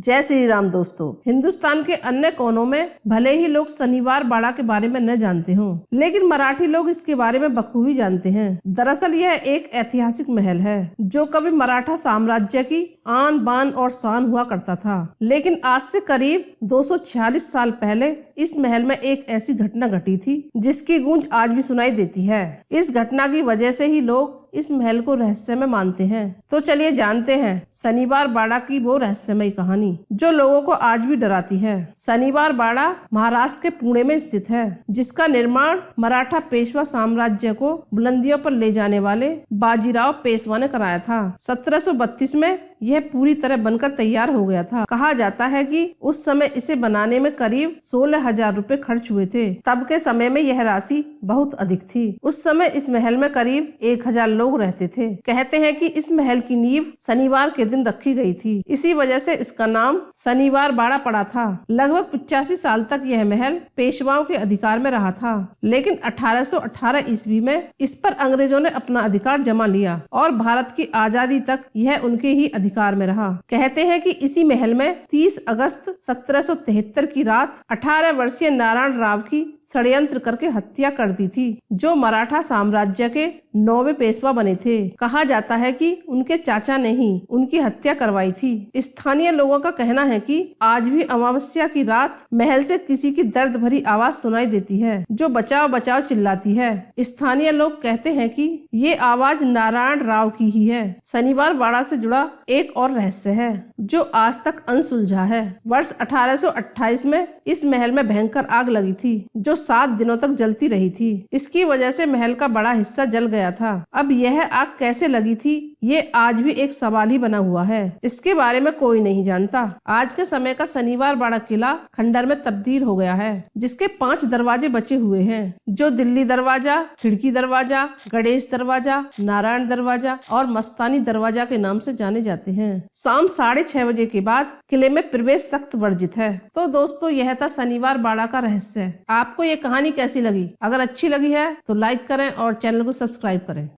जय श्री राम दोस्तों। हिंदुस्तान के अन्य कोनों में भले ही लोग शनिवार बाड़ा के बारे में न जानते हों, लेकिन मराठी लोग इसके बारे में बखूबी जानते हैं। दरअसल यह एक ऐतिहासिक महल है जो कभी मराठा साम्राज्य की आन बान और शान हुआ करता था। लेकिन आज से करीब 246 साल पहले इस महल में एक ऐसी घटना घटी थी जिसकी गूंज आज भी सुनाई देती है। इस घटना की वजह से ही लोग इस महल को रहस्यमय मानते हैं। तो चलिए जानते हैं शनिवार बाड़ा की वो रहस्यमय कहानी जो लोगों को आज भी डराती है। शनिवार बाड़ा महाराष्ट्र के पुणे में स्थित है, जिसका निर्माण मराठा पेशवा साम्राज्य को बुलंदियों पर ले जाने वाले बाजीराव पेशवा ने कराया था। 1732 में यह पूरी तरह बनकर तैयार हो गया था। कहा जाता है कि उस समय इसे बनाने में करीब 16,000 रुपए खर्च हुए थे। तब के समय में यह राशि बहुत अधिक थी। उस समय इस महल में करीब 1,000 लोग रहते थे। कहते हैं कि इस महल की नींव शनिवार के दिन रखी गई थी, इसी वजह से इसका नाम शनिवार बाड़ा पड़ा था। लगभग 85 साल तक यह महल पेशवाओं के अधिकार में रहा था, लेकिन 1818 ईस्वी में इस पर अंग्रेजों ने अपना अधिकार जमा लिया और भारत की आजादी तक यह उनके ही अधिकार में रहा। कहते हैं कि इसी महल में 30 अगस्त 1773 की रात 18 वर्षीय नारायण राव की षड्यंत्र करके हत्या कर दी थी, जो मराठा साम्राज्य के 9वें पेशवा बने थे। कहा जाता है कि उनके चाचा ने ही उनकी हत्या करवाई थी। स्थानीय लोगों का कहना है कि आज भी अमावस्या की रात महल से किसी की दर्द भरी आवाज सुनाई देती है, जो बचाओ बचाओ चिल्लाती है। स्थानीय लोग कहते हैं कि ये आवाज नारायण राव की ही है। शनिवार बाड़ा से जुड़ा एक और रहस्य है जो आज तक अनसुलझा है। वर्ष 1828 में इस महल में भयंकर आग लगी थी, जो 7 दिनों तक जलती रही थी। इसकी वजह से महल का बड़ा हिस्सा जल गया था। अब यह आग कैसे लगी थी, ये आज भी एक सवाल ही बना हुआ है। इसके बारे में कोई नहीं जानता। आज के समय का शनिवार बाड़ा किला खंडर में तब्दील हो गया है, जिसके 5 दरवाजे बचे हुए हैं, जो दिल्ली दरवाजा, खिड़की दरवाजा, गणेश दरवाजा, नारायण दरवाजा और मस्तानी दरवाजा के नाम से जाने जाते हैं। शाम 6:30 बजे के बाद किले में प्रवेश सख्त वर्जित है। तो दोस्तों, यह था शनिवार बाड़ा का रहस्य। आपको ये कहानी कैसी लगी? अगर अच्छी लगी है तो लाइक करें और चैनल को सब्सक्राइब करें।